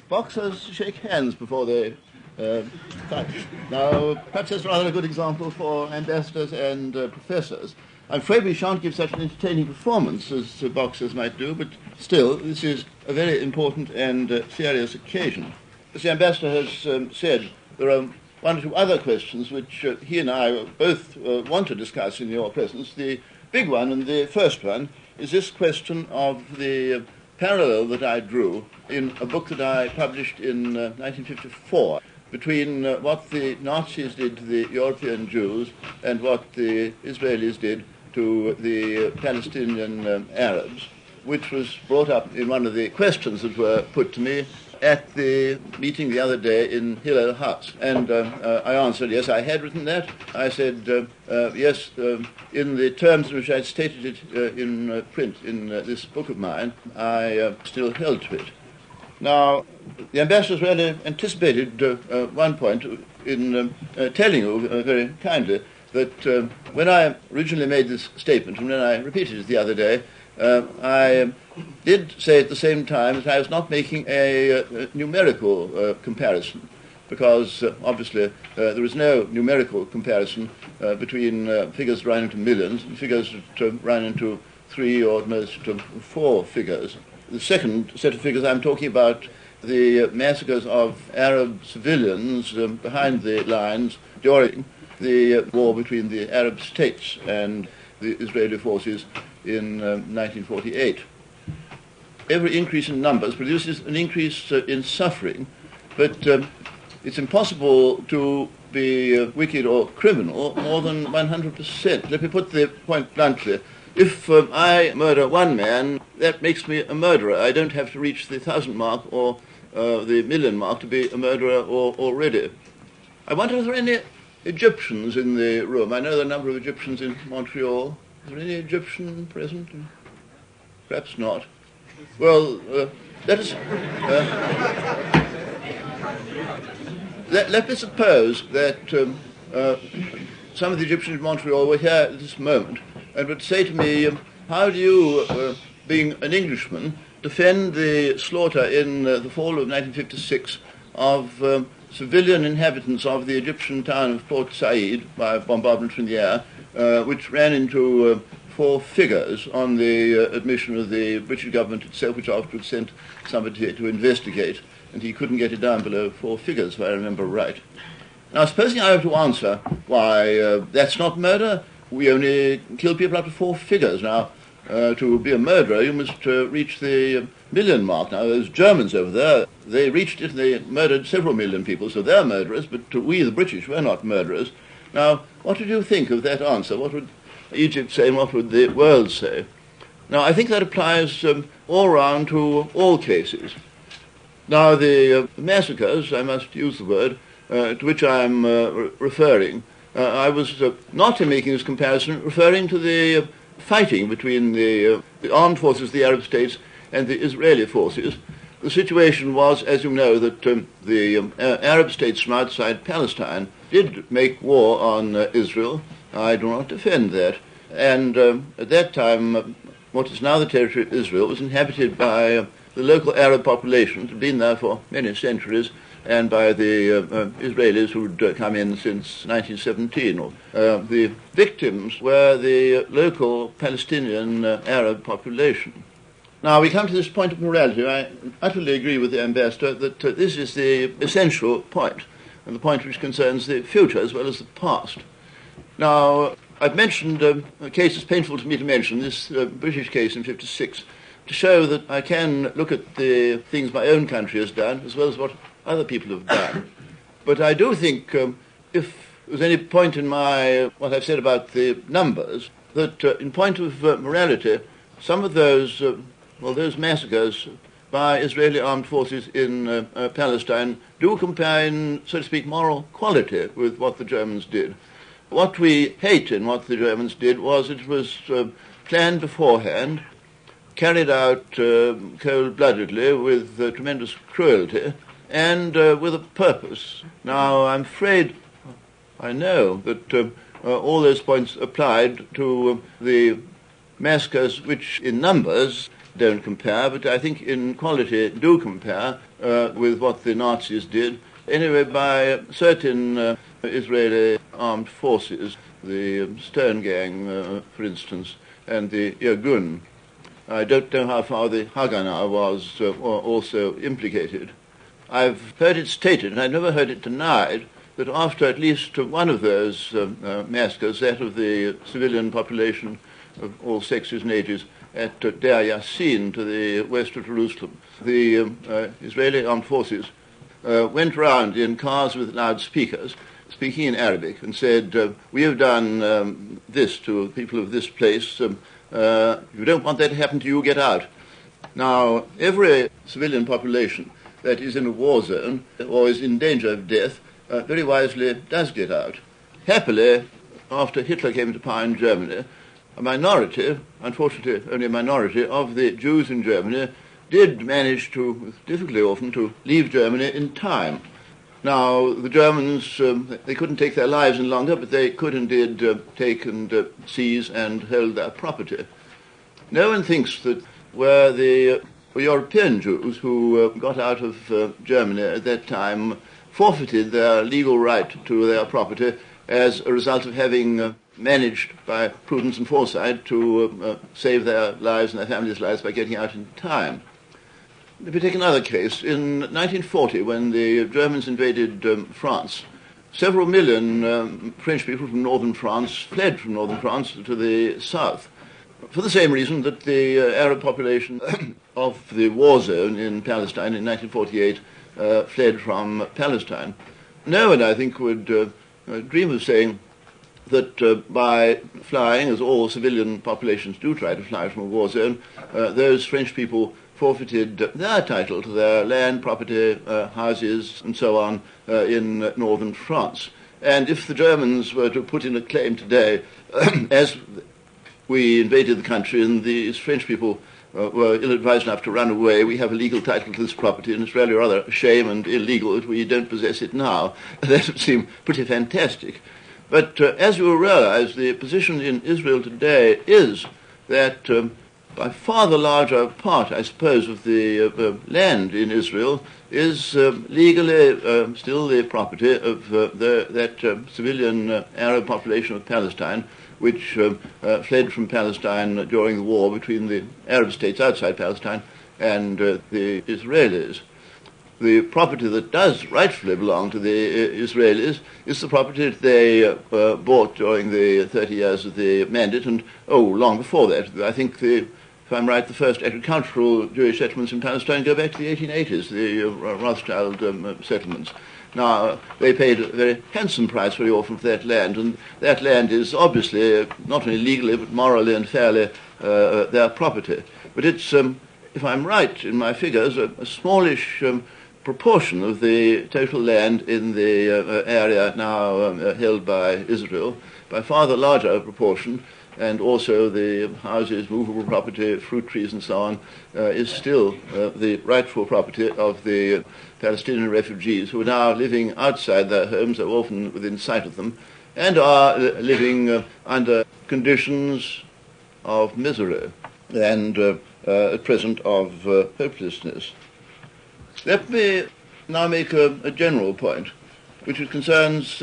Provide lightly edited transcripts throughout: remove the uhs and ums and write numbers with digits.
boxers shake hands before they touch. Now, perhaps that's rather a good example for ambassadors and professors. I'm afraid we shan't give such an entertaining performance as boxers might do, but still, this is a very important and serious occasion. As the ambassador has said, there are one or two other questions which he and I both want to discuss in your presence. The big one, and the first one, is this question of the parallel that I drew in a book that I published in 1954 between what the Nazis did to the European Jews and what the Israelis did to the Palestinian Arabs, which was brought up in one of the questions that were put to me at the meeting the other day in Hillel House. And I answered, yes, I had written that. I said, yes, in the terms in which I had stated it in print in this book of mine, I still held to it. Now, the ambassadors really anticipated one point in telling you very kindly that when I originally made this statement, and when I repeated it the other day, I did say at the same time that I was not making a numerical comparison, because obviously there is no numerical comparison between figures that run into millions and figures that run into 3 or at most 4 figures. The second set of figures I'm talking about, the massacres of Arab civilians behind the lines during the war between the Arab states and the Israeli forces in 1948. Every increase in numbers produces an increase in suffering, but it's impossible to be wicked or criminal more than 100%. Let me put the point bluntly. If I murder one man, that makes me a murderer. I don't have to reach the 1,000 mark or the million mark to be a murderer already. I wonder if there are any Egyptians in the room. I know there are a number of Egyptians in Montreal. Is there any Egyptian present? Perhaps not. Well, let me suppose that some of the Egyptians in Montreal were here at this moment and would say to me, how do you, being an Englishman, defend the slaughter in the fall of 1956 of civilian inhabitants of the Egyptian town of Port Said by bombardment from the air, which ran into 4 figures on the admission of the British government itself, which afterwards sent somebody to investigate, and he couldn't get it down below 4 figures, if I remember right. Now, supposing I have to answer why that's not murder, we only kill people up to 4 figures. Now, to be a murderer, you must reach the million mark. Now, those Germans over there, they reached it and they murdered several million people, so they're murderers, but we, the British, we're not murderers. Now, what would you think of that answer? What would Egypt say and what would the world say? Now, I think that applies all round to all cases. Now, the massacres, I must use the word, to which I'm referring, I was not in making this comparison referring to the fighting between the armed forces of the Arab states and the Israeli forces. The situation was, as you know, that the Arab states from outside Palestine did make war on Israel. I do not defend that. And at that time, what is now the territory of Israel was inhabited by the local Arab population, which had been there for many centuries, and by the Israelis who'd come in since 1917. The victims were the local Palestinian Arab population. Now, we come to this point of morality. I utterly agree with the ambassador that this is the essential point, and the point which concerns the future as well as the past. Now, I've mentioned a case that's painful to me to mention, this British case in 1956, to show that I can look at the things my own country has done as well as what other people have done. But I do think if there's any point in what I've said about the numbers, that in point of morality, some of those massacres by Israeli armed forces in Palestine do compare in, so to speak, moral quality with what the Germans did. What we hate in what the Germans did was it was planned beforehand, carried out cold-bloodedly with tremendous cruelty, and with a purpose. Now, I'm afraid I know that all those points applied to the massacres which, in numbers, don't compare, but I think in quality do compare with what the Nazis did. Anyway, by certain Israeli armed forces, the Stern Gang, for instance, and the Irgun. I don't know how far the Haganah was also implicated. I've heard it stated, and I've never heard it denied, that after at least one of those massacres, that of the civilian population of all sexes and ages at Deir Yassin to the west of Jerusalem, the Israeli armed forces went round in cars with loudspeakers, speaking in Arabic, and said, we have done this to people of this place. You don't want that to happen to you, get out. Now, every civilian population that is in a war zone or is in danger of death very wisely does get out. Happily, after Hitler came to power in Germany, a minority, unfortunately only a minority, of the Jews in Germany did manage to, with difficulty often, to leave Germany in time. Now, the Germans, they couldn't take their lives any longer, but they could and did take and seize and hold their property. No one thinks that where the European Jews who got out of Germany at that time forfeited their legal right to their property as a result of having managed by prudence and foresight to save their lives and their families' lives by getting out in time. Let me take another case. In 1940, when the Germans invaded France, several million French people from northern France fled from northern France to the south, for the same reason that the Arab population of the war zone in Palestine in 1948 fled from Palestine. No one, I think, would dream of saying that by flying, as all civilian populations do try to fly from a war zone, those French people forfeited their title to their land, property, houses, and so on in northern France. And if the Germans were to put in a claim today, as we invaded the country and these French people were ill-advised enough to run away, we have a legal title to this property, and it's really rather a shame and illegal that we don't possess it now. That would seem pretty fantastic. But as you will realize, the position in Israel today is that by far the larger part, I suppose, of the land in Israel is legally still the property of that civilian Arab population of Palestine, which fled from Palestine during the war between the Arab states outside Palestine and the Israelis. The property that does rightfully belong to the Israelis is the property that they bought during the 30 years of the Mandate, and, long before that. I think, if I'm right, the first agricultural Jewish settlements in Palestine go back to the 1880s, the Rothschild settlements. Now, they paid a very handsome price very often for that land, and that land is obviously, not only legally, but morally and fairly, their property. But it's, if I'm right in my figures, a smallish proportion of the total land in the area now held by Israel, by far the larger proportion, and also the houses, movable property, fruit trees and so on, is still the rightful property of the Palestinian refugees who are now living outside their homes, or often within sight of them, and are living under conditions of misery and at present of hopelessness. Let me now make a general point, which concerns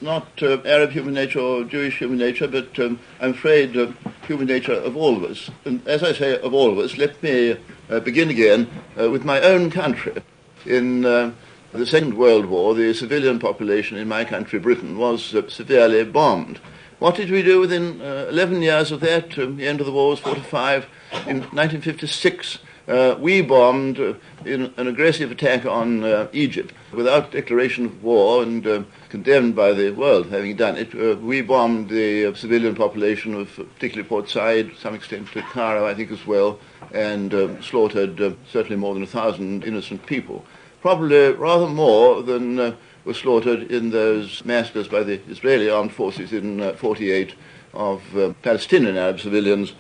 not Arab human nature or Jewish human nature, but I'm afraid human nature of all of us. And as I say, of all of us, let me begin again with my own country. In the Second World War, the civilian population in my country, Britain, was severely bombed. What did we do within 11 years of that? The end of the war was 45. In 1956, we bombed in an aggressive attack on Egypt without declaration of war and condemned by the world having done it. We bombed the civilian population of particularly Port Said, to some extent to Cairo, I think, as well, and slaughtered certainly more than 1,000 innocent people. Probably rather more than were slaughtered in those massacres by the Israeli armed forces in 48 of Palestinian Arab civilians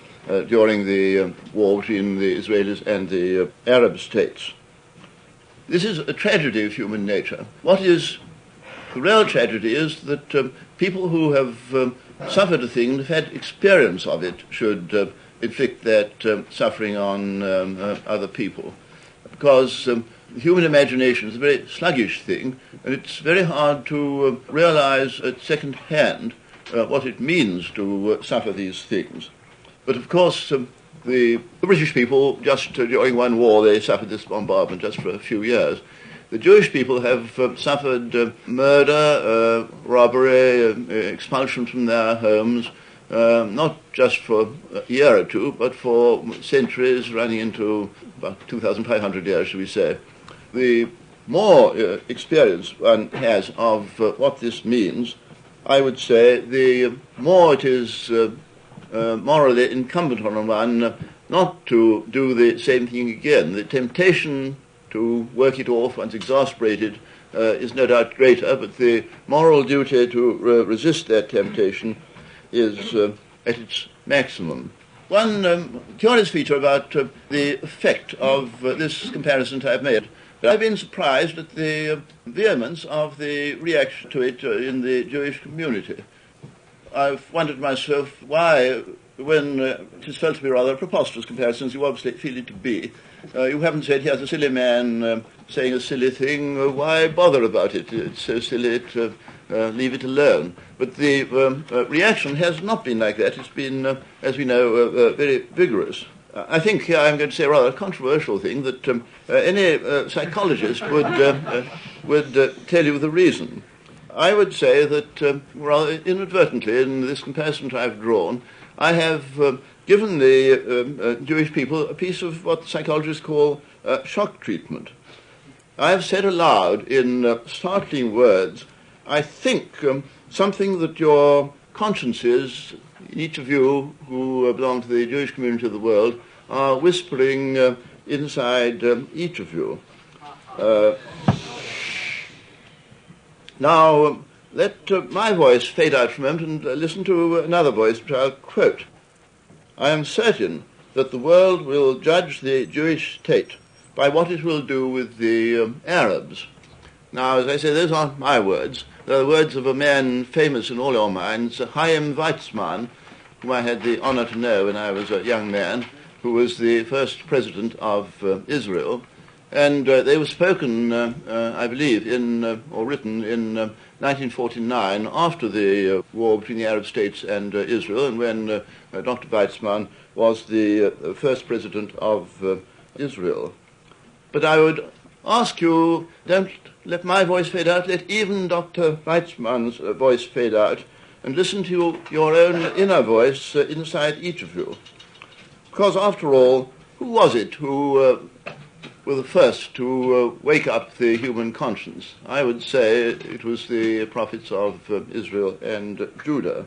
during the war between the Israelis and the Arab states. This is a tragedy of human nature. What is the real tragedy is that people who have suffered a thing and have had experience of it should inflict that suffering on other people. Because the human imagination is a very sluggish thing, and it's very hard to realize at second hand what it means to suffer these things. But of course, the British people, just during one war, they suffered this bombardment just for a few years. The Jewish people have suffered murder, robbery, expulsion from their homes, not just for a year or two, but for centuries, running into about 2,500 years, shall we say. The more experience one has of what this means, I would say, the more it is morally incumbent on one not to do the same thing again. The temptation to work it off once exasperated is no doubt greater, but the moral duty to resist that temptation is at its maximum. One curious feature about the effect of this comparison I've made, I've been surprised at the vehemence of the reaction to it in the Jewish community. I've wondered myself why, when it is felt to be rather a preposterous comparison, as you obviously feel it to be, you haven't said, here's a silly man saying a silly thing, why bother about it? It's so silly, leave it alone. But the reaction has not been like that. It's been, as we know, very vigorous. I think here I'm going to say a rather controversial thing, that any psychologist would tell you the reason. I would say that rather inadvertently, in this comparison I've drawn, I have given the Jewish people a piece of what psychologists call shock treatment. I have said aloud in startling words, I think something that your consciences, each of you who belong to the Jewish community of the world, are whispering inside each of you. Now, let my voice fade out for a moment and listen to another voice which I'll quote. I am certain that the world will judge the Jewish state by what it will do with the Arabs. Now, as I say, those aren't my words. They're the words of a man famous in all your minds, Chaim Weizmann, whom I had the honor to know when I was a young man, who was the first president of Israel. And they were spoken, I believe, or written in 1949, after the war between the Arab states and Israel, and when Dr. Weizmann was the first president of Israel. But I would ask you, don't let my voice fade out, let even Dr. Weizmann's voice fade out, and listen to your own inner voice inside each of you. Because after all, who was it who were the first to wake up the human conscience? I would say it was the prophets of Israel and Judah.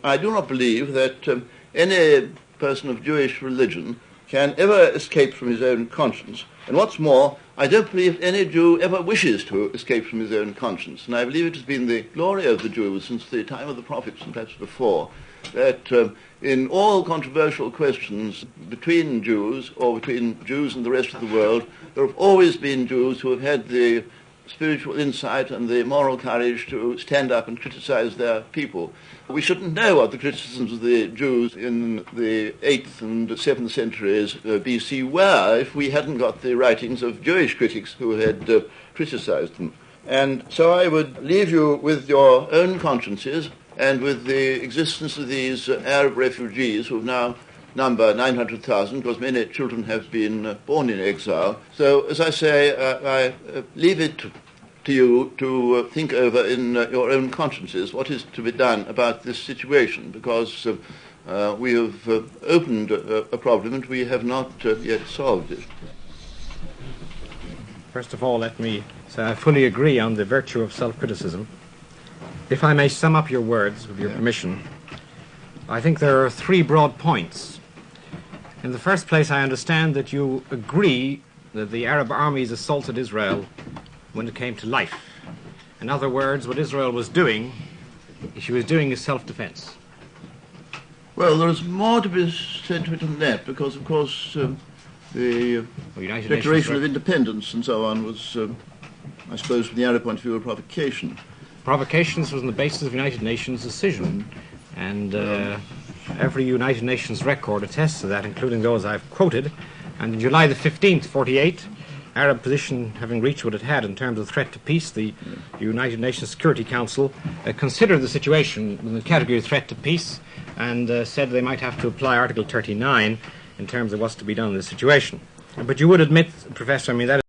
I do not believe that any person of Jewish religion can ever escape from his own conscience. And what's more, I don't believe any Jew ever wishes to escape from his own conscience. And I believe it has been the glory of the Jews since the time of the prophets and perhaps before, that in all controversial questions between Jews or between Jews and the rest of the world, there have always been Jews who have had the spiritual insight and the moral courage to stand up and criticize their people. We shouldn't know what the criticisms of the Jews in the 8th and 7th centuries BC were if we hadn't got the writings of Jewish critics who had criticized them. And so I would leave you with your own consciences and with the existence of these Arab refugees who now number 900,000, because many children have been born in exile. So, as I say, I leave it to you to think over in your own consciences what is to be done about this situation, because we have opened a problem and we have not yet solved it. First of all, let me say I fully agree on the virtue of self-criticism. If I may sum up your words, with your permission, I think there are three broad points. In the first place, I understand that you agree that the Arab armies assaulted Israel when it came to life. In other words, what Israel was doing, she was doing is self-defense. Well, there is more to be said to it than that, because, of course, the Declaration of Independence and so on was, I suppose, from the Arab point of view, a provocation. Provocations was on the basis of the United Nations decision, and Every United Nations record attests to that, including those I've quoted. And on July the 15th, 48, Arab position having reached what it had in terms of threat to peace, the United Nations Security Council considered the situation in the category of threat to peace and said they might have to apply Article 39 in terms of what's to be done in this situation. But you would admit, Professor, I mean, that